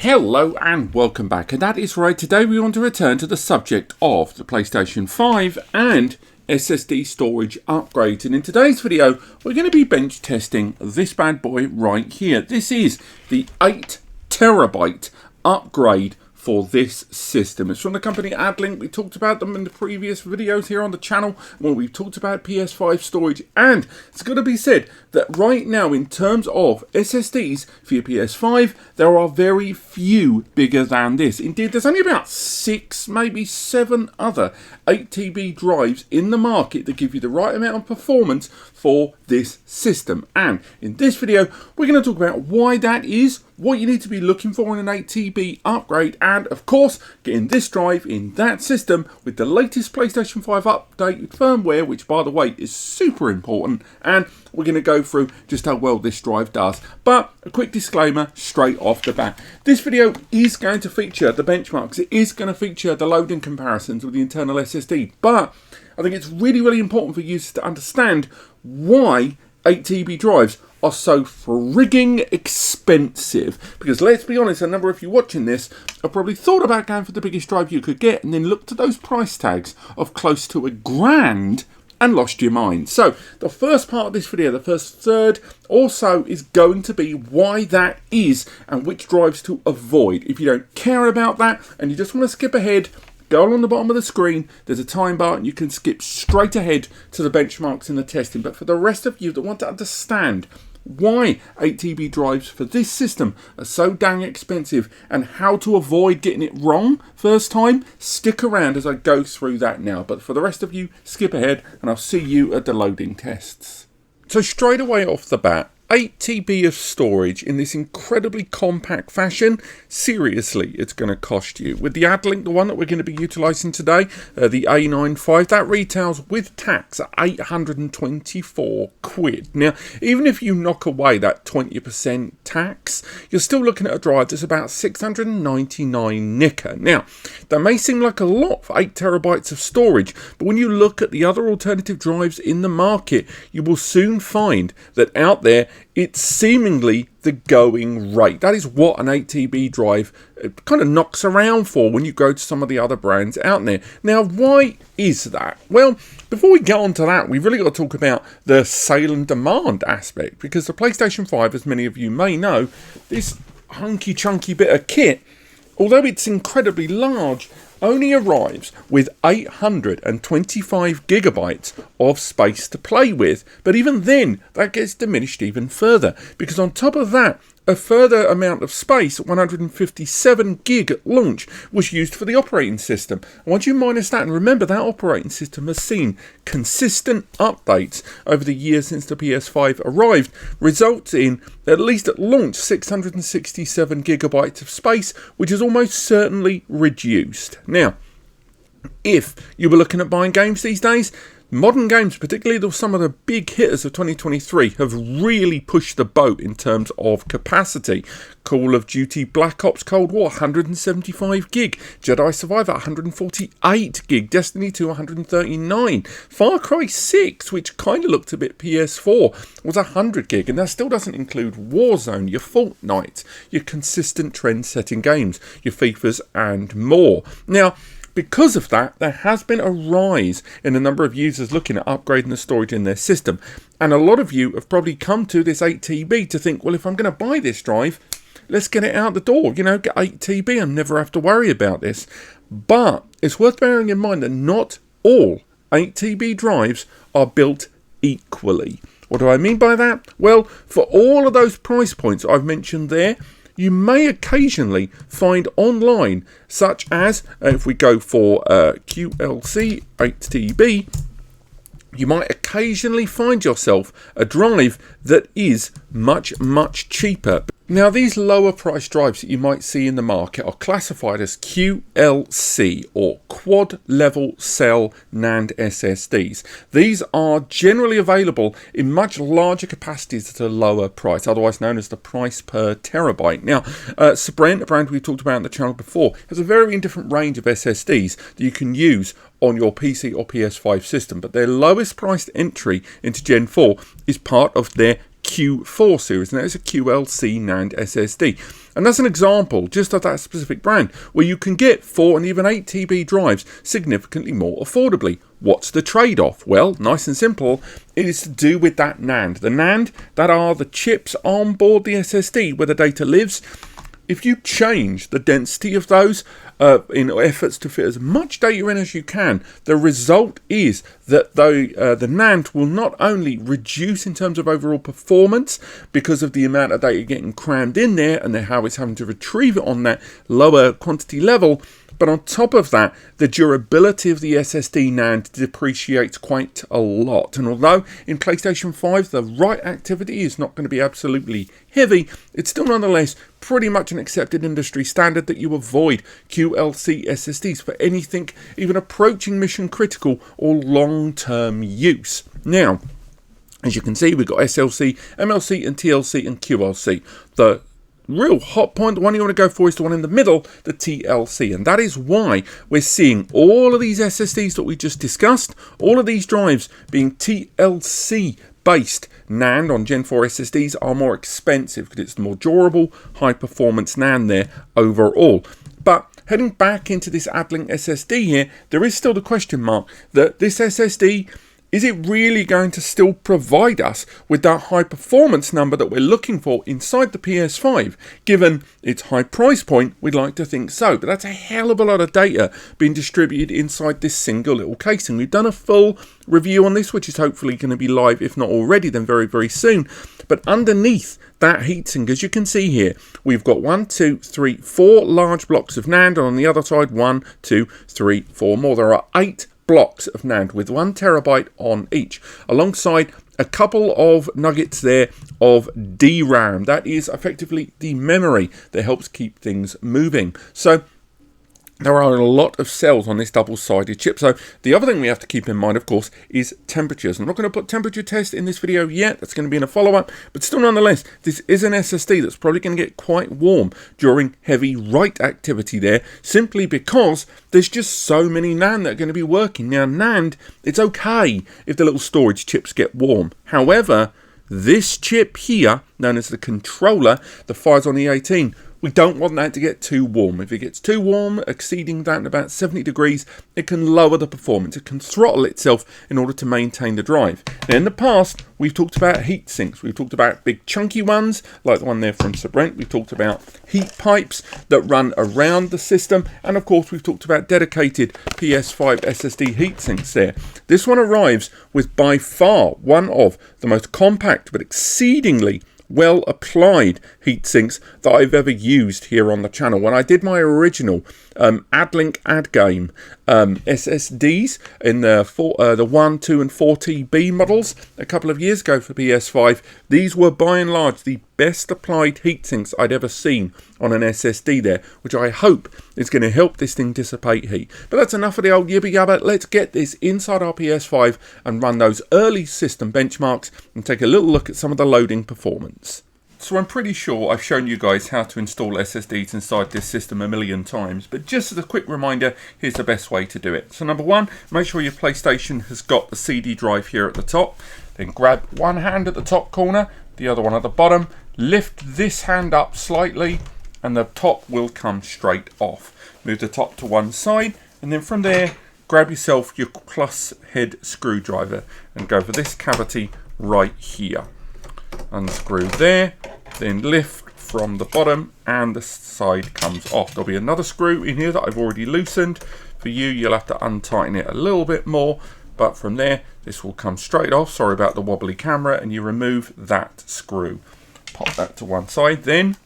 Hello and welcome back, and that is right. Today we want to return to the subject of the PlayStation 5 and SSD storage upgrades, and in today's video we're going to be bench testing this bad boy right here. This is the 8TB upgrade for this system. It's from the company Addlink. We talked about them in the previous videos here on the channel when we've talked about PS5 storage, and it's got to be said that right now in terms of SSDs for your PS5 there are very few bigger than this. Indeed, there's only about 6, maybe 7 other 8TB drives in the market that give you the right amount of performance for this system, and in this video we're going to talk about why that is, what you need to be looking for in an 8TB upgrade, and of course getting this drive in that system with the latest PlayStation 5 updated firmware, which by the way is super important, and we're going to go through just how well this drive does. But a quick disclaimer straight off the bat, this video is going to feature the benchmarks, it is going to feature the loading comparisons with the internal SSD, but I think it's really important for users to understand why 8TB drives are so frigging expensive. Because let's be honest, a number of you watching this have probably thought about going for the biggest drive you could get and then looked at those price tags of close to $1,000 and lost your mind. So the first part of this video, the first third also, is going to be why that is and which drives to avoid. If you don't care about that and you just want to skip ahead, go along the bottom of the screen, there's a time bar and you can skip straight ahead to the benchmarks and the testing. But for the rest of you that want to understand why 8TB drives for this system are so dang expensive and how to avoid getting it wrong first time, stick around as I go through that now. But for the rest of you, skip ahead and I'll see you at the loading tests. So straight away off the bat, 8TB of storage in this incredibly compact fashion, seriously, it's going to cost you. With the Addlink, the one that we're going to be utilising today, the A95, that retails with tax at 824 quid. Now, even if you knock away that 20% tax, you're still looking at a drive that's about 699 nicker. Now, that may seem like a lot for 8TB of storage, but when you look at the other alternative drives in the market, you will soon find that out there, it's seemingly the going rate. That is what an 8TB drive kind of knocks around for when you go to some of the other brands out there. Now, why is that? Well, before we get on to that, we've really got to talk about the sale and demand aspect, because the PlayStation 5, as many of you may know, this hunky chunky bit of kit, although it's incredibly large, only arrives with 825 gigabytes of space to play with. But even then, that gets diminished even further, because on top of that, a further amount of space, 157 gig at launch, was used for the operating system. And once you minus that, and remember that operating system has seen consistent updates over the years since the PS5 arrived, results in, at least at launch, 667 gigabytes of space, which is almost certainly reduced. Now, if you were looking at buying games these days, modern games, particularly some of the big hitters of 2023, have really pushed the boat in terms of capacity. Call of Duty Black Ops Cold War, 175 gig. Jedi Survivor, 148 gig. Destiny 2, 139. Far Cry 6, which kind of looked a bit PS4, was 100 gig. And that still doesn't include Warzone, your Fortnite, your consistent trend-setting games, your FIFAs and more. Now, because of that, there has been a rise in the number of users looking at upgrading the storage in their system. And a lot of you have probably come to this 8TB to think, well, if I'm going to buy this drive, let's get it out the door. You know, get 8TB and never have to worry about this. But it's worth bearing in mind that not all 8TB drives are built equally. What do I mean by that? Well, for all of those price points I've mentioned there, you may occasionally find online, such as, if we go for QLC 8TB, you might occasionally find yourself a drive that is much cheaper. Now, these lower price drives that you might see in the market are classified as QLC, or Quad Level Cell NAND SSDs. These are generally available in much larger capacities at a lower price, otherwise known as the price per terabyte. Now, Spiderman, a brand we've talked about on the channel before, has a very different range of SSDs that you can use on your PC or PS5 system, but their lowest priced entry into Gen 4 is part of their Q4 series, and that is a QLC NAND SSD. And that's an example just of that specific brand where you can get 4 and even 8 TB drives significantly more affordably. What's the trade-off? Well, nice and simple, it is to do with that NAND. The NAND, that are the chips on board the SSD where the data lives. If you change the density of those in efforts to fit as much data in as you can, the result is that the NAND will not only reduce in terms of overall performance because of the amount of data getting crammed in there and how it's having to retrieve it on that lower quantity level, but on top of that, the durability of the SSD NAND depreciates quite a lot. And although in PlayStation 5 the write activity is not going to be absolutely heavy, it's still nonetheless pretty much an accepted industry standard that you avoid QLC SSDs for anything even approaching mission critical or long-term use. Now, as you can see, we've got SLC, MLC and TLC and QLC. The real hot point, the one you want to go for is the one in the middle, the TLC, and that is why we're seeing all of these SSDs that we just discussed, all of these drives being TLC based. NAND on Gen 4 SSDs are more expensive because it's the more durable, high performance NAND there overall. But heading back into this Addlink SSD here, there is still the question mark that this SSD, is it really going to still provide us with that high performance number that we're looking for inside the PS5? Given its high price point, we'd like to think so. But that's a hell of a lot of data being distributed inside this single little casing. We've done a full review on this, which is hopefully going to be live, if not already, then very, very soon. But underneath that heatsink, as you can see here, we've got 1, 2, 3, 4 large blocks of NAND, and on the other side, 1, 2, 3, 4 more. There are 8 blocks of NAND with 1 terabyte on each, alongside a couple of nuggets there of DRAM. That is effectively the memory that helps keep things moving. So there are a lot of cells on this double-sided chip. So the other thing we have to keep in mind, of course, is temperatures. I'm not going to put temperature test in this video yet. That's going to be in a follow-up. But still, nonetheless, this is an SSD that's probably going to get quite warm during heavy write activity there, simply because there's just so many NAND that are going to be working. Now, NAND, it's okay if the little storage chips get warm. However, this chip here, known as the controller that fires on the 18, we don't want that to get too warm. If it gets too warm, exceeding that in about 70 degrees, it can lower the performance. It can throttle itself in order to maintain the drive. Now, in the past, we've talked about heat sinks. We've talked about big chunky ones, like the one there from Sir Brent. We've talked about heat pipes that run around the system. And of course, we've talked about dedicated PS5 SSD heat sinks there. This one arrives with by far one of the most compact but exceedingly well applied heat sinks that I've ever used here on the channel. When I did my original Addlink Game SSDs in the 1, 2 and 4 TB models a couple of years ago for PS5, these were by and large the best applied heat sinks I'd ever seen on an SSD there, which I hope is going to help this thing dissipate heat. But that's enough of the old yibba yabba. Let's get this inside our PS5 and run those early system benchmarks and take a little look at some of the loading performance. So I'm pretty sure I've shown you guys how to install SSDs inside this system a million times, but just as a quick reminder, here's the best way to do it. So number one, make sure your PlayStation has got the CD drive here at the top. Then grab one hand at the top corner, the other one at the bottom, lift this hand up slightly, and the top will come straight off. Move the top to one side, and then from there, grab yourself your plus head screwdriver and go for this cavity right here. Unscrew there, then lift from the bottom and the side comes off. There'll be another screw in here that I've already loosened. For you, you'll have to untighten it a little bit more, but from there, this will come straight off. Sorry about the wobbly camera, and you remove that screw. Pop that to one side, then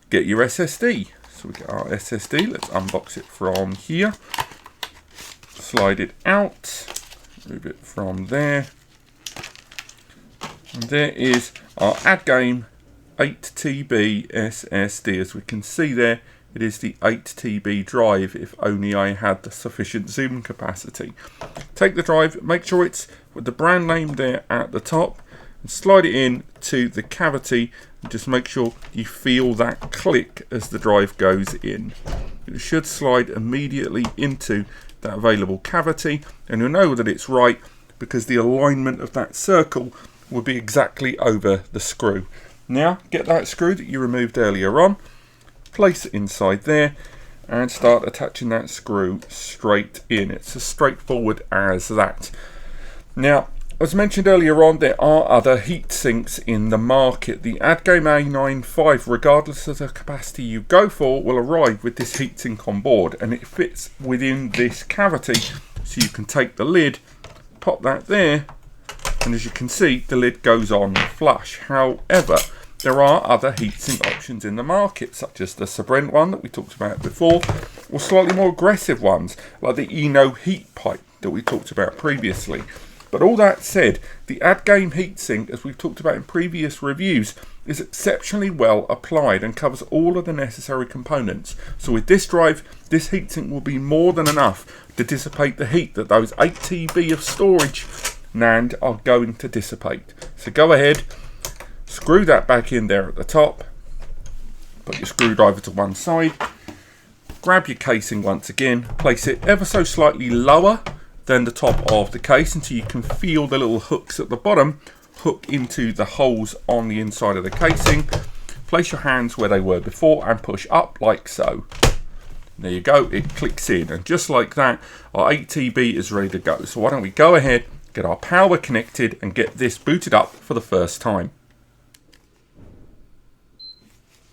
get your SSD. So we get our SSD, let's unbox it from here. Slide it out, move it from there. And there is our Addlink 8TB SSD. As we can see there, it is the 8TB drive, if only I had the sufficient zoom capacity. Take the drive, make sure it's with the brand name there at the top, and slide it in to the cavity, and just make sure you feel that click as the drive goes in. It should slide immediately into that available cavity, and you'll know that it's right because the alignment of that circle will be exactly over the screw. Now get that screw that you removed earlier on, place it inside there and start attaching that screw straight in. It's as straightforward as that. Now, as mentioned earlier on, there are other heat sinks in the market. The Addlink A95, regardless of the capacity you go for, will arrive with this heatsink on board, and it fits within this cavity, so you can take the lid, pop that there, and as you can see, the lid goes on flush. However, there are other heatsink options in the market, such as the Spiderman one that we talked about before, or slightly more aggressive ones, like the Eno heat pipe that we talked about previously. But all that said, the Addlink heatsink, as we've talked about in previous reviews, is exceptionally well applied and covers all of the necessary components. So with this drive, this heatsink will be more than enough to dissipate the heat that those 8 TB of storage NAND are going to dissipate. So go ahead, screw that back in there at the top, put your screwdriver to one side, grab your casing once again, place it ever so slightly lower than the top of the case until you can feel the little hooks at the bottom hook into the holes on the inside of the casing. Place your hands where they were before and push up like so. There you go, it clicks in, and just like that, our 8 TB is ready to go. So why don't we go ahead, get our power connected and get this booted up for the first time.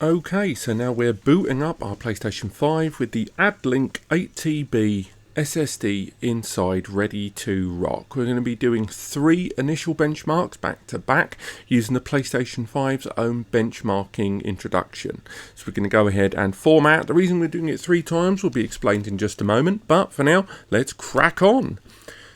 Okay, so now we're booting up our PlayStation 5 with the Addlink 8 TB SSD inside, ready to rock. We're going to be doing 3 initial benchmarks back to back using the PlayStation 5's own benchmarking introduction. So we're going to go ahead and format. The reason we're doing it 3 times will be explained in just a moment, but for now, let's crack on.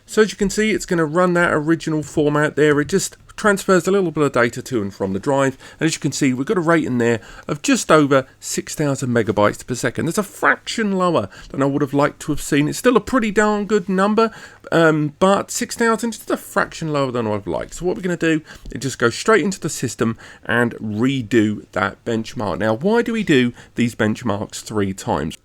So as you can see, it's going to run that original format there. It just transfers a little bit of data to and from the drive, and as you can see, we've got a rate in there of just over 6,000 megabytes per second. That's a fraction lower than I would have liked to have seen. It's still a pretty darn good number, but 6,000 is just a fraction lower than I've liked. So what we're going to do is just go straight into the system and redo that benchmark. Now, why do we do these benchmarks 3 times?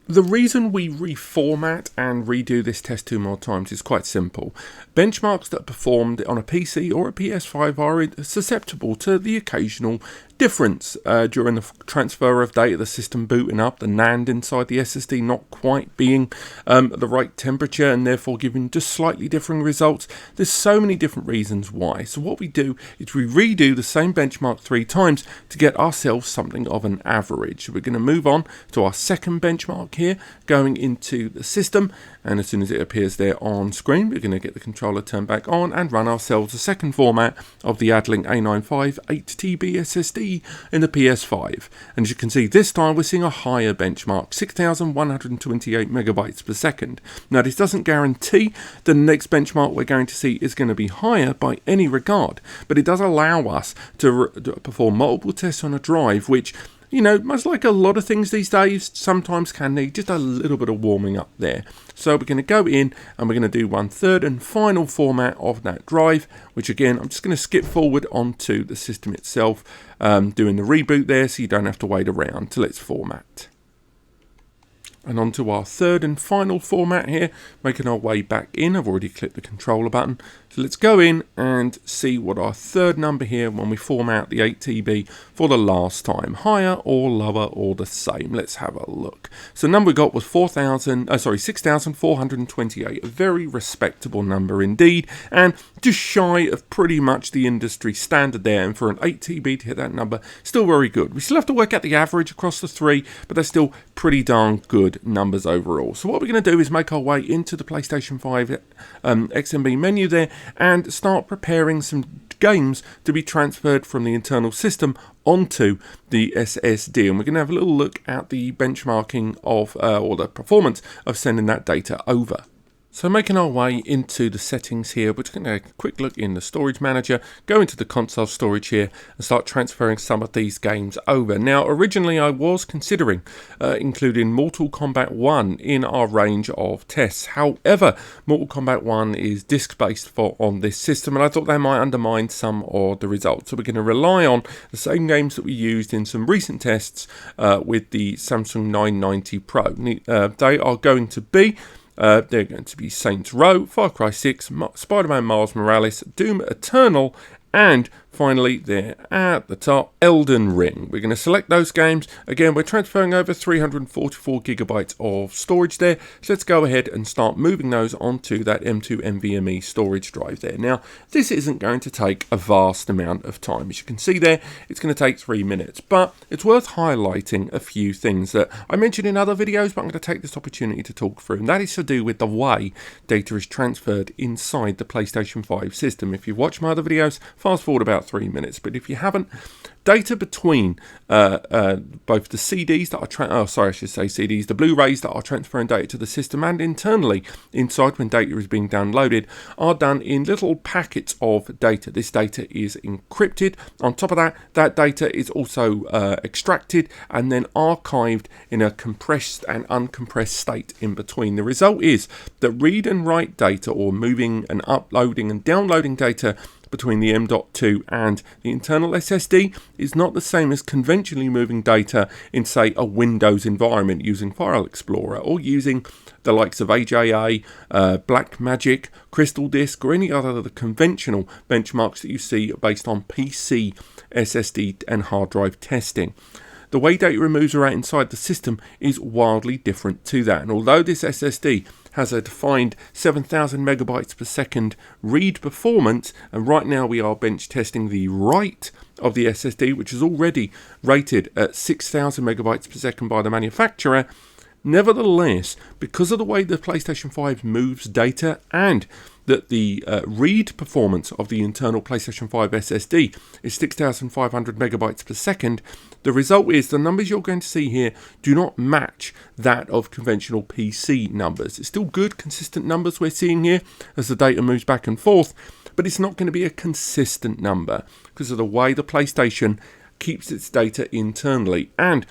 The reason we reformat and redo this test 2 more times is quite simple. Benchmarks that are performed on a PC or a PS5 are susceptible to the occasional difference during the transfer of data, the system booting up, the NAND inside the SSD not quite being at the right temperature and therefore giving just slightly differing results. There's so many different reasons why. So what we do is we redo the same benchmark 3 times to get ourselves something of an average. So we're going to move on to our second benchmark here, going into the system, and as soon as it appears there on screen, we're going to get the controller turned back on and run ourselves a second format of the Addlink A95 8TB SSD in the PS5. And as you can see, this time we're seeing a higher benchmark, 6,128 megabytes per second. Now, this doesn't guarantee that the next benchmark we're going to see is going to be higher by any regard, but it does allow us to perform multiple tests on a drive, which, you know, much like a lot of things these days, sometimes can need just a little bit of warming up there. So we're going to go in and we're going to do 1/3 and final format of that drive, which again, I'm just going to skip forward onto the system itself, doing the reboot there so you don't have to wait around till it's format. And onto our 3rd and final format here, making our way back in. I've already clicked the controller button. So let's go in and see what our 3rd number here when we format the 8 TB for the last time. Higher or lower or the same. Let's have a look. So the number we got was 6,428. A very respectable number indeed, and just shy of pretty much the industry standard there. And for an 8 TB to hit that number, still very good. We still have to work out the average across the 3, but they're still pretty darn good numbers overall. So what we're going to do is make our way into the PlayStation 5 XMB menu there and start preparing some games to be transferred from the internal system onto the SSD, and we're going to have a little look at the benchmarking of or the performance of sending that data over. So making our way into the settings here, we're just going to have a quick look in the storage manager, go into the console storage here and start transferring some of these games over. Now, originally I was considering including Mortal Kombat 1 in our range of tests. However, Mortal Kombat 1 is disk-based on this system, and I thought that might undermine some of the results. So we're going to rely on the same games that we used in some recent tests with the Samsung 990 Pro. They are going to be they're going to be Saints Row, Far Cry 6, Spider-Man Miles Morales, Doom Eternal, And finally, there at the top, Elden Ring. We're going to select those games. Again, we're transferring over 344 gigabytes of storage there. So let's go ahead and start moving those onto that M2 NVMe storage drive there. Now, this isn't going to take a vast amount of time. As you can see there, it's going to take 3 minutes. But it's worth highlighting a few things that I mentioned in other videos, but I'm going to take this opportunity to talk through. And that is to do with the way data is transferred inside the PlayStation 5 system. If you've watched my other videos, fast forward about 3 minutes, but if you haven't, data between both the CDs that are the Blu-rays that are transferring data to the system and internally inside when data is being downloaded are done in little packets of data. This data is encrypted. On top of that, that data is also extracted and then archived in a compressed and uncompressed state in between. The result is that read and write data, or moving and uploading and downloading data between the M.2 and the internal SSD, is not the same as conventionally moving data in, say, a Windows environment using File Explorer, or using the likes of AJA, Blackmagic, Crystal Disk, or any other of the conventional benchmarks that you see based on PC, SSD and hard drive testing. The way data moves around inside the system is wildly different to that. And although this SSD has a defined 7,000 megabytes per second read performance, and right now we are bench testing the write of the SSD, which is already rated at 6,000 megabytes per second by the manufacturer. Nevertheless, because of the way the PlayStation 5 moves data and that the read performance of the internal PlayStation 5 SSD is 6,500 megabytes per second, the result is the numbers you're going to see here do not match that of conventional PC numbers. It's still good, consistent numbers we're seeing here as the data moves back and forth, but it's not going to be a consistent number because of the way the PlayStation keeps its data internally. And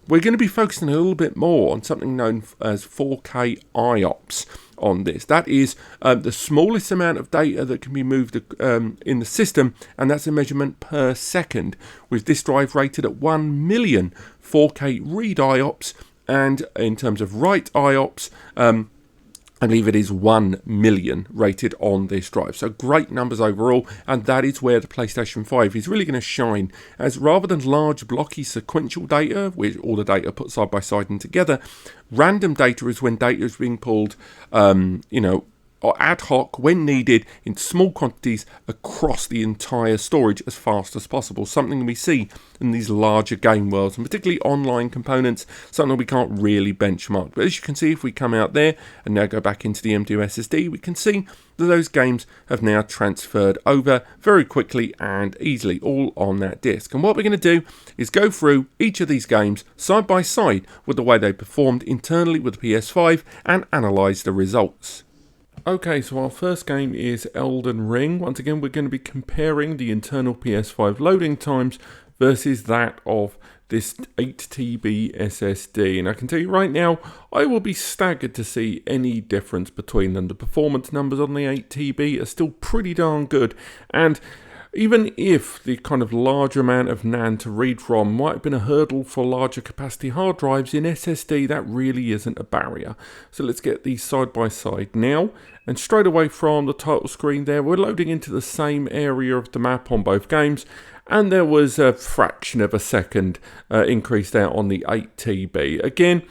we're going to be focusing a little bit more on something known as 4K IOPS on this. That is the smallest amount of data that can be moved in the system, and that's a measurement per second, with this drive rated at 1 million 4K read IOPS, and in terms of write IOPS, I believe it is 1 million rated on this drive. So great numbers overall, and that is where the PlayStation 5 is really going to shine, as rather than large blocky sequential data, with all the data put side by side and together, random data is when data is being pulled, or ad hoc when needed in small quantities across the entire storage as fast as possible. Something we see in these larger game worlds, and particularly online components, something we can't really benchmark. But as you can see, if we come out there and now go back into the M2 SSD, we can see that those games have now transferred over very quickly and easily, all on that disk. And what we're going to do is go through each of these games side by side with the way they performed internally with the PS5 and analyse the results. Okay, so our first game is Elden Ring. Once again, we're going to be comparing the internal PS5 loading times versus that of this 8TB SSD. And I can tell you right now, I will be staggered to see any difference between them. The performance numbers on the 8TB are still pretty darn good, and even if the kind of large amount of NAND to read from might have been a hurdle for larger capacity hard drives, in SSD that really isn't a barrier. So let's get these side by side now, and straight away from the title screen there, we're loading into the same area of the map on both games, and there was a fraction of a second increase there on the 8TB. Again,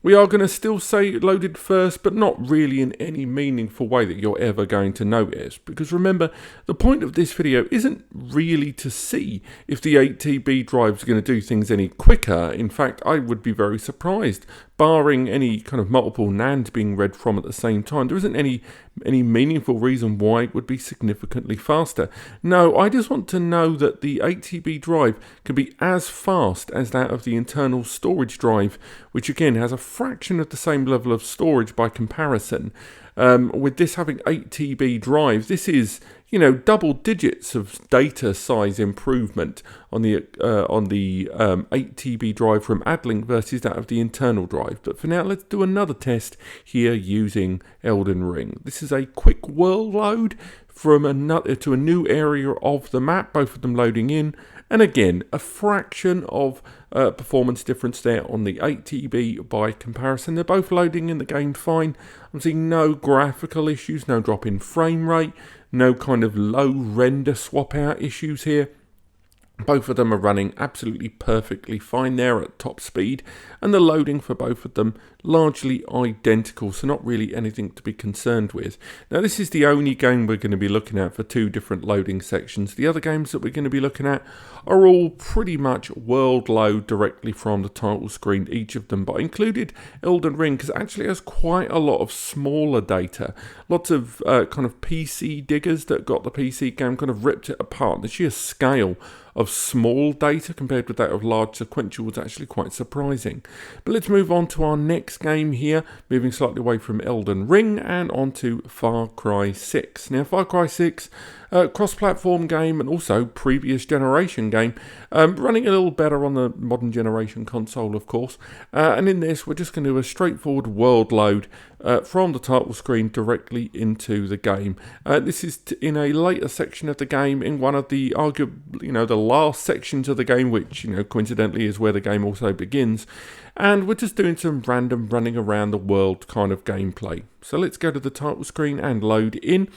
we are going to still say loaded first, but not really in any meaningful way that you're ever going to notice. Because remember, the point of this video isn't really to see if the 8TB drive is going to do things any quicker. In fact, I would be very surprised. Barring any kind of multiple NAND being read from at the same time, there isn't any meaningful reason why it would be significantly faster. No, I just want to know that the 8TB drive can be as fast as that of the internal storage drive, which again has a fraction of the same level of storage by comparison. With this having 8TB drive, this is, double digits of data size improvement on the 8TB drive from Addlink versus that of the internal drive. But for now, let's do another test here using Elden Ring. This is a quick world load from another to a new area of the map, both of them loading in. And again, a fraction of performance difference there on the 8TB by comparison. They're both loading in the game fine. I'm seeing no graphical issues, no drop in frame rate, no kind of low render swap out issues here. Both of them are running absolutely perfectly fine there at top speed, and the loading for both of them largely identical, so not really anything to be concerned with. Now, this is the only game we're going to be looking at for two different loading sections. The other games that we're going to be looking at are all pretty much world load directly from the title screen, each of them, but I included Elden Ring because it actually has quite a lot of smaller data. Lots of kind of PC diggers that got the PC game kind of ripped it apart. The sheer scale of small data compared with that of large sequential was actually quite surprising. But let's move on to our next game here, moving slightly away from Elden Ring and on to Far Cry 6. Now, Far Cry 6, cross-platform game and also previous generation game, running a little better on the modern generation console, of course. And in this, we're just going to do a straightforward world load from the title screen directly into the game. This is in a later section of the game, in one of the the last sections of the game, which coincidentally is where the game also begins. And we're just doing some random running around the world kind of gameplay. So let's go to the title screen and load in.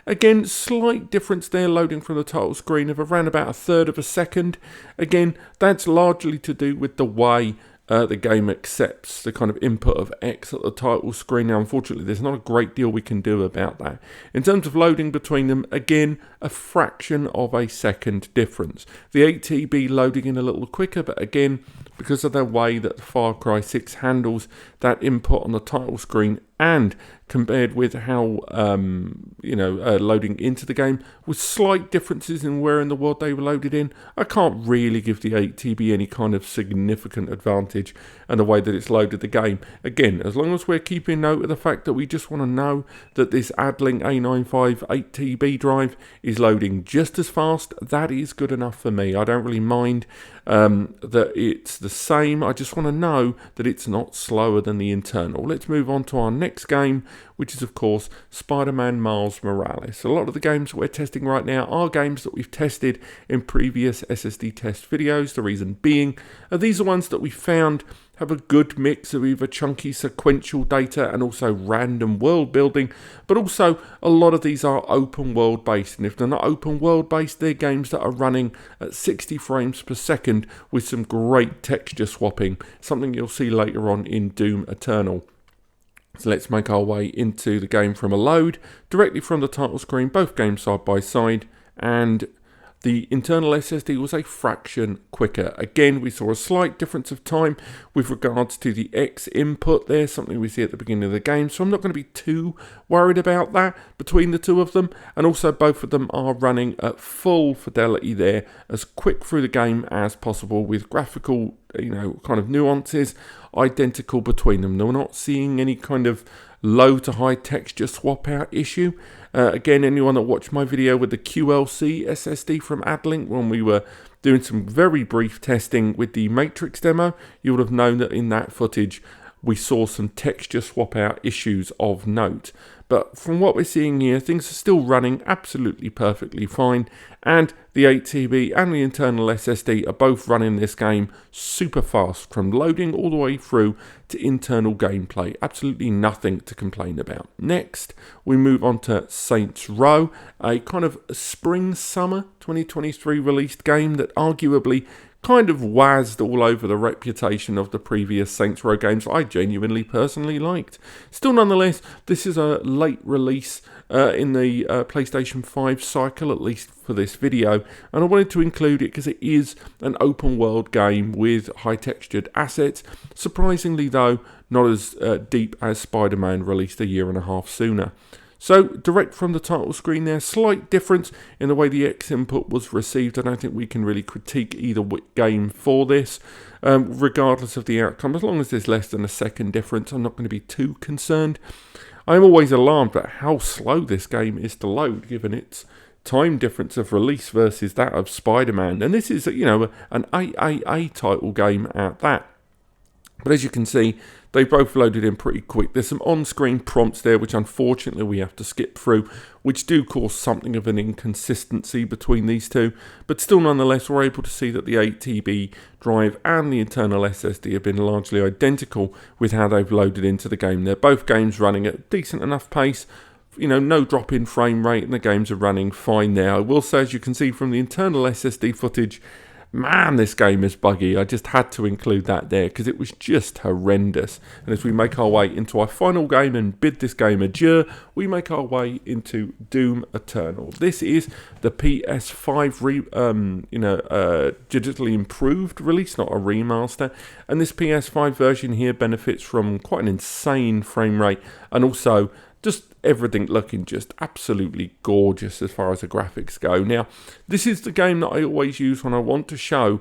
Again, slight difference there loading from the title screen of around about 1/3 of a second. Again, that's largely to do with the way the game accepts the kind of input of X at the title screen. Now, unfortunately, there's not a great deal we can do about that. In terms of loading between them, again, a fraction of a second difference. The 8TB loading in a little quicker, but again, because of the way that Far Cry 6 handles that input on the title screen and compared with how loading into the game with slight differences in where in the world they were loaded in, I can't really give the 8TB any kind of significant advantage and the way that it's loaded the game. Again, as long as we're keeping note of the fact that we just want to know that this Addlink A95 8TB drive is loading just as fast, that is good enough for me. I don't really mind that it's the same. I just want to know that it's not slower than the internal. Let's move on to our next game, which is of course Spiderman Miles Morales. A lot of the games we're testing right now are games that we've tested in previous SSD test videos. The reason being, these are ones that we found have a good mix of either chunky sequential data and also random world building, but also a lot of these are open world based, and if they're not open world based, they're games that are running at 60 frames per second with some great texture swapping, something you'll see later on in Doom Eternal. So let's make our way into the game from a load, directly from the title screen, both games side by side, and the internal SSD was a fraction quicker. Again, we saw a slight difference of time with regards to the X input there, something we see at the beginning of the game, so I'm not going to be too worried about that between the two of them. And also both of them are running at full fidelity there, as quick through the game as possible, with graphical kind of nuances identical between them. We're not seeing any kind of low to high texture swap out issue. Again, anyone that watched my video with the QLC SSD from Addlink when we were doing some very brief testing with the Matrix demo, you would have known that in that footage we saw some texture swap out issues of note. But from what we're seeing here, things are still running absolutely perfectly fine, and the 8TB and the internal SSD are both running this game super fast from loading all the way through to internal gameplay. Absolutely nothing to complain about. Next, we move on to Saints Row, a kind of spring-summer 2023 released game that arguably kind of wazzed all over the reputation of the previous Saints Row games I genuinely personally liked. Still, nonetheless, this is a late release in the PlayStation 5 cycle, at least for this video, and I wanted to include it because it is an open world game with high textured assets. Surprisingly though, not as deep as Spider-Man, released a year and a half sooner. So, direct from the title screen there, slight difference in the way the X input was received. I don't think we can really critique either game for this, regardless of the outcome. As long as there's less than a second difference, I'm not going to be too concerned. I'm always alarmed at how slow this game is to load, given its time difference of release versus that of Spider-Man. And this is, an AAA title game at that. But as you can see, they both loaded in pretty quick. There's some on-screen prompts there, which unfortunately we have to skip through, which do cause something of an inconsistency between these two. But still, nonetheless, we're able to see that the 8TB drive and the internal SSD have been largely identical with how they've loaded into the game. They're both games running at a decent enough pace. You know, no drop in frame rate, and the games are running fine now. I will say, as you can see from the internal SSD footage, man, this game is buggy. I just had to include that there because it was just horrendous. And as we make our way into our final game and bid this game adieu, we make our way into Doom Eternal. This is the PS5 digitally improved release, not a remaster. And this PS5 version here benefits from quite an insane frame rate, and also just everything looking just absolutely gorgeous as far as the graphics go. Now, this is the game that I always use when I want to show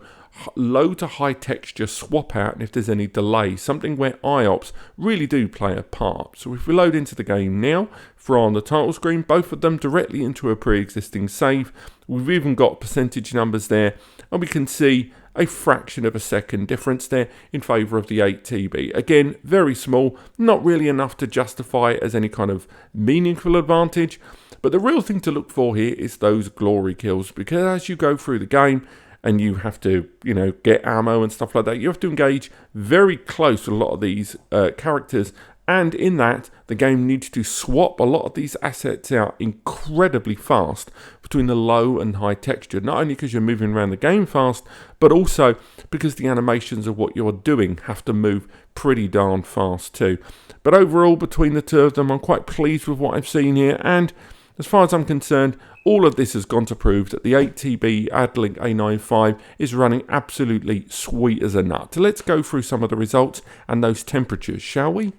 low to high texture swap out, and if there's any delay, something where IOPS really do play a part. So if we load into the game now, from the title screen, both of them directly into a pre-existing save. We've even got percentage numbers there, and we can see a fraction of a second difference there in favour of the 8TB. Again, very small, not really enough to justify it as any kind of meaningful advantage, but the real thing to look for here is those glory kills, because as you go through the game and you have to, you know, get ammo and stuff like that, you have to engage very close with a lot of these characters. And in that, the game needs to swap a lot of these assets out incredibly fast between the low and high texture. Not only because you're moving around the game fast, but also because the animations of what you're doing have to move pretty darn fast too. But overall, between the two of them, I'm quite pleased with what I've seen here. And as far as I'm concerned, all of this has gone to prove that the 8TB Addlink A95 is running absolutely sweet as a nut. So let's go through some of the results and those temperatures, shall we?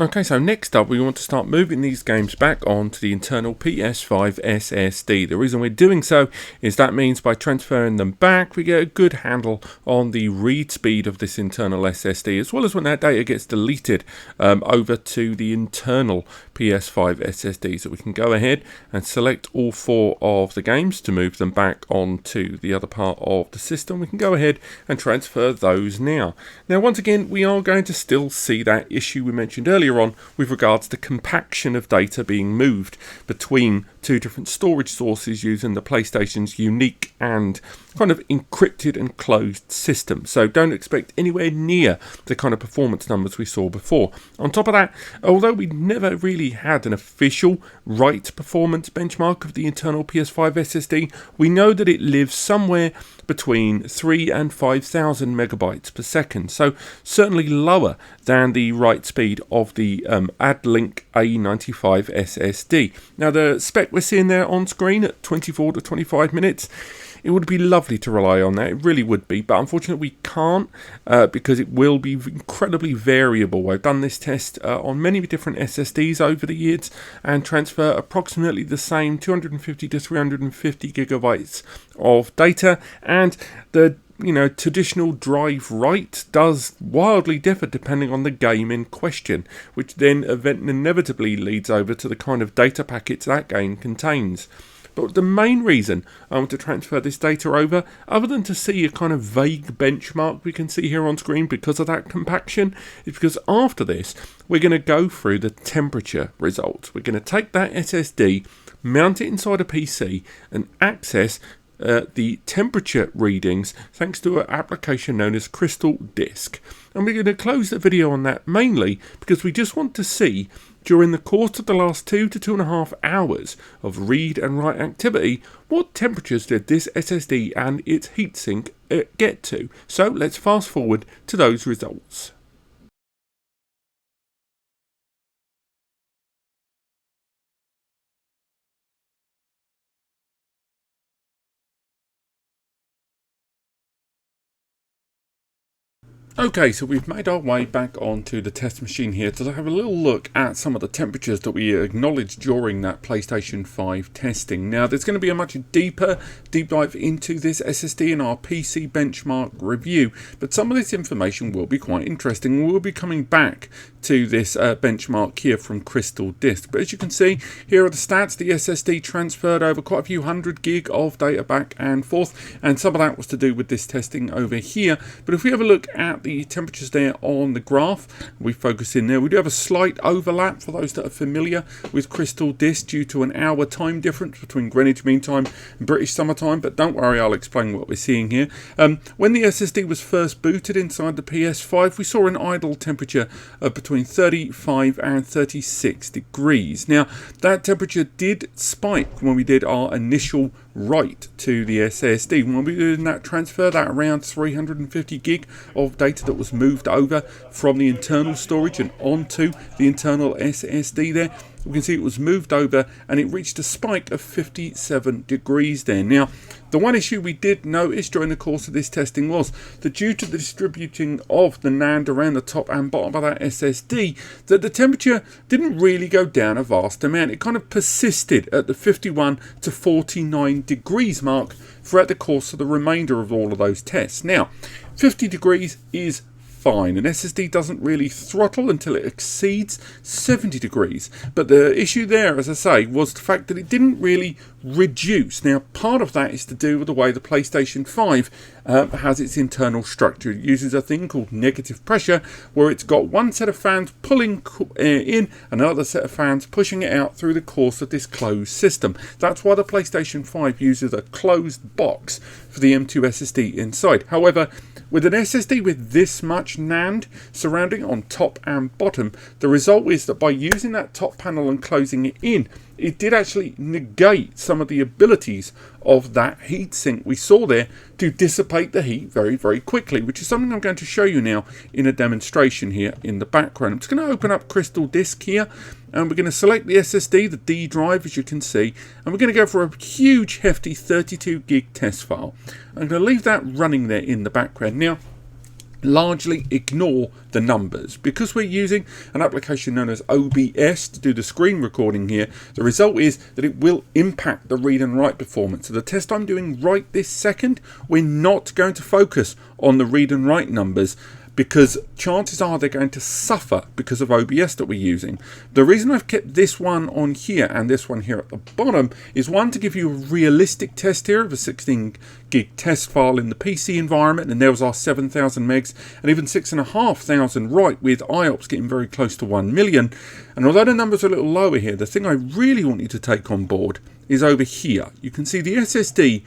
Okay, so next up we want to start moving these games back onto the internal PS5 SSD. The reason we're doing so is that means by transferring them back we get a good handle on the read speed of this internal SSD, as well as when that data gets deleted over to the internal PS5 SSD. So we can go ahead and select all 4 of the games to move them back onto the other part of the system. We can go ahead and transfer those now. Now once again, we are going to still see that issue we mentioned earlier on with regards to compaction of data being moved between 2 different storage sources using the PlayStation's unique and kind of encrypted and closed system. So don't expect anywhere near the kind of performance numbers we saw before. On top of that, although we never really had an official write performance benchmark of the internal PS5 SSD, we know that it lives somewhere between 3 and 5,000 megabytes per second, so certainly lower than the write speed of the Addlink A95 SSD. Now the spec we're seeing there on screen at 24 to 25 minutes, it would be lovely to rely on that, it really would be, but unfortunately we can't because it will be incredibly variable. I've done this test on many different SSDs over the years and transfer approximately the same 250 to 350 gigabytes of data, and the traditional drive write does wildly differ depending on the game in question, which then inevitably leads over to the kind of data packets that game contains. But the main reason I want to transfer this data over, other than to see a kind of vague benchmark we can see here on screen because of that compaction, is because after this we're going to go through the temperature results. We're going to take that SSD, mount it inside a PC and access the temperature readings thanks to an application known as Crystal Disk. And we're going to close the video on that mainly because we just want to see during the course of the last 2 to 2.5 hours of read and write activity, what temperatures did this SSD and its heatsink get to. So let's fast forward to those results. Okay, so we've made our way back onto the test machine here to have a little look at some of the temperatures that we acknowledged during that PlayStation 5 testing. Now, there's going to be a much deep dive into this SSD in our PC benchmark review, but some of this information will be quite interesting. We'll be coming back to this benchmark here from Crystal Disk. But as you can see, here are the stats. The SSD transferred over quite a few hundred gig of data back and forth, and some of that was to do with this testing over here. But if we have a look at the temperatures there on the graph, we focus in there, we do have a slight overlap for those that are familiar with Crystal Disk due to an hour time difference between Greenwich Mean Time and British Summer Time, but don't worry, I'll explain what we're seeing here. When the SSD was first booted inside the PS5, we saw an idle temperature of between 35 and 36 degrees. Now, that temperature did spike when we did our initial write to the SSD. When we did that transfer, that around 350 gig of data that was moved over from the internal storage and onto the internal SSD there, we can see it was moved over and it reached a spike of 57 degrees there. Now, the one issue we did notice during the course of this testing was that due to the distributing of the NAND around the top and bottom of that SSD, that the temperature didn't really go down a vast amount. It kind of persisted at the 51 to 49 degrees mark throughout the course of the remainder of all of those tests. Now, 50 degrees is fine. An SSD doesn't really throttle until it exceeds 70 degrees. But the issue there, as I say, was the fact that it didn't really reduce. Now, part of that is to do with the way the PlayStation 5 has its internal structure. It uses a thing called negative pressure, where it's got one set of fans pulling air in, another set of fans pushing it out through the course of this closed system. That's why the PlayStation 5 uses a closed box for the M2 SSD inside. However, with an SSD with this much NAND surrounding on top and bottom, the result is that by using that top panel and closing it in, it did actually negate some of the abilities of that heatsink we saw there to dissipate the heat very, very quickly, which is something I'm going to show you now in a demonstration here in the background. I'm just going to open up Crystal Disk here, and we're going to select the SSD, the D drive, as you can see, and we're going to go for a huge, hefty 32 gig test file. I'm going to leave that running there in the background. Now, largely ignore the numbers. Because we're using an application known as OBS to do the screen recording here, the result is that it will impact the read and write performance. So the test I'm doing right this second, we're not going to focus on the read and write numbers, because chances are they're going to suffer because of OBS that we're using. The reason I've kept this one on here and this one here at the bottom is, one, to give you a realistic test here of a 16 gig test file in the PC environment, and there was our 7,000 megs and even 6,500 write, with IOPS getting very close to 1 million. And although the numbers are a little lower here, the thing I really want you to take on board is over here. You can see the SSD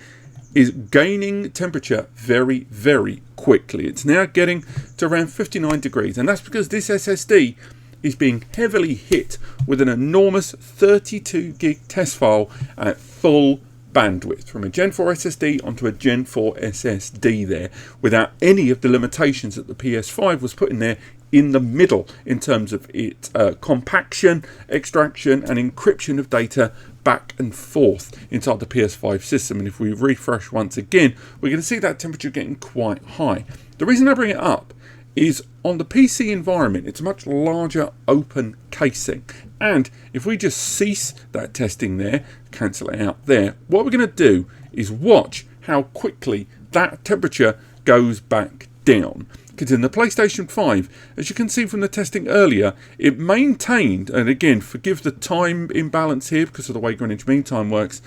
is gaining temperature very, very quickly. It's now getting to around 59 degrees, and that's because this SSD is being heavily hit with an enormous 32 gig test file at full bandwidth, from a Gen 4 SSD onto a Gen 4 SSD there, without any of the limitations that the PS5 was putting there in the middle in terms of its compaction, extraction and encryption of data back and forth inside the PS5 system. And if we refresh once again, we're going to see that temperature getting quite high. The reason I bring it up is, on the PC environment, it's a much larger open casing. And if we just cease that testing there, cancel it out there, what we're going to do is watch how quickly that temperature goes back down. Because in the PlayStation 5, as you can see from the testing earlier, it maintained, and again, forgive the time imbalance here because of the way Greenwich Mean Time works,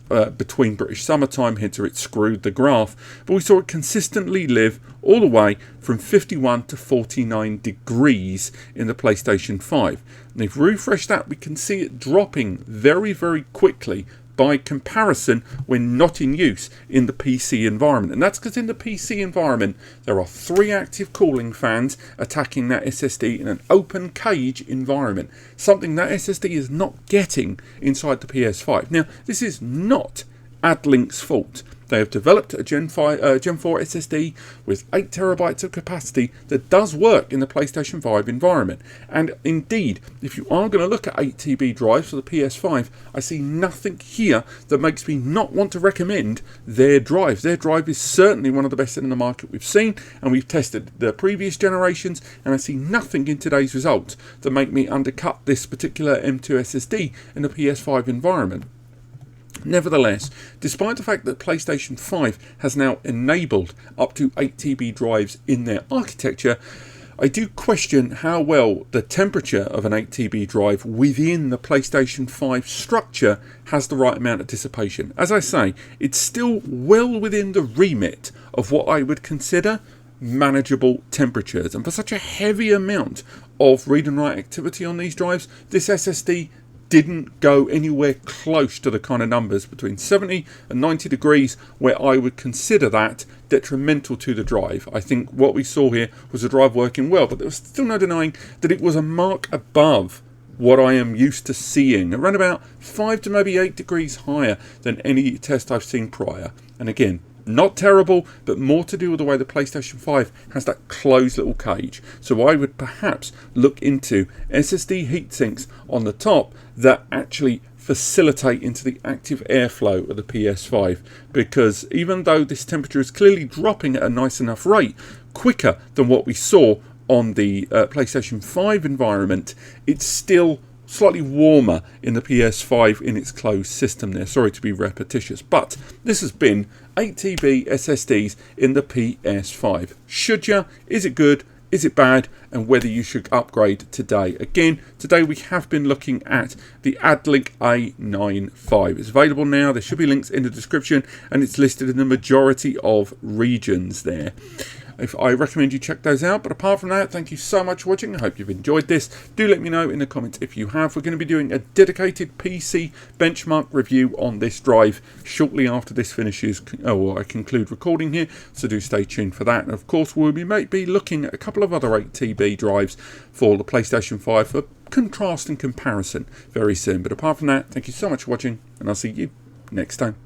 between British Summer Time, hence it screwed the graph, but we saw it consistently live all the way from 51 to 49 degrees in the PlayStation 5. And if we refresh that, we can see it dropping very, very quickly by comparison when not in use in the PC environment. And that's because in the PC environment there are 3 active cooling fans attacking that SSD in an open cage environment, something that SSD is not getting inside the PS5. Now, this is not Addlink's fault. They have developed a Gen 4 SSD with 8 terabytes of capacity that does work in the PlayStation 5 environment. And indeed, if you are going to look at 8TB drives for the PS5, I see nothing here that makes me not want to recommend their drive. Their drive is certainly one of the best in the market we've seen, and we've tested the previous generations, and I see nothing in today's results that make me undercut this particular M2 SSD in the PS5 environment. Nevertheless, despite the fact that PlayStation 5 has now enabled up to 8TB drives in their architecture, I do question how well the temperature of an 8TB drive within the PlayStation 5 structure has the right amount of dissipation. As I say, it's still well within the remit of what I would consider manageable temperatures, and for such a heavy amount of read and write activity on these drives, this SSD didn't go anywhere close to the kind of numbers between 70 and 90 degrees where I would consider that detrimental to the drive. I think what we saw here was a drive working well, but there was still no denying that it was a mark above what I am used to seeing, around about 5 to maybe 8 degrees higher than any test I've seen prior. And again, not terrible, but more to do with the way the PlayStation 5 has that closed little cage. So I would perhaps look into SSD heatsinks on the top that actually facilitate into the active airflow of the PS5, because even though this temperature is clearly dropping at a nice enough rate, quicker than what we saw on the PlayStation 5 environment, it's still slightly warmer in the PS5 in its closed system there. Sorry to be repetitious, but this has been 8TB SSDs in the PS5. Should you? Is it good? Is it bad? And whether you should upgrade today. Again, today we have been looking at the Addlink A95. It's available now. There should be links in the description, and it's listed in the majority of regions there. I recommend you check those out. But apart from that, thank you so much for watching. I hope you've enjoyed this. Do let me know in the comments if you have. We're going to be doing a dedicated PC benchmark review on this drive shortly after this finishes, or I conclude recording here. So do stay tuned for that. And of course, we may be looking at a couple of other 8TB drives for the PlayStation 5 for contrast and comparison very soon. But apart from that, thank you so much for watching, and I'll see you next time.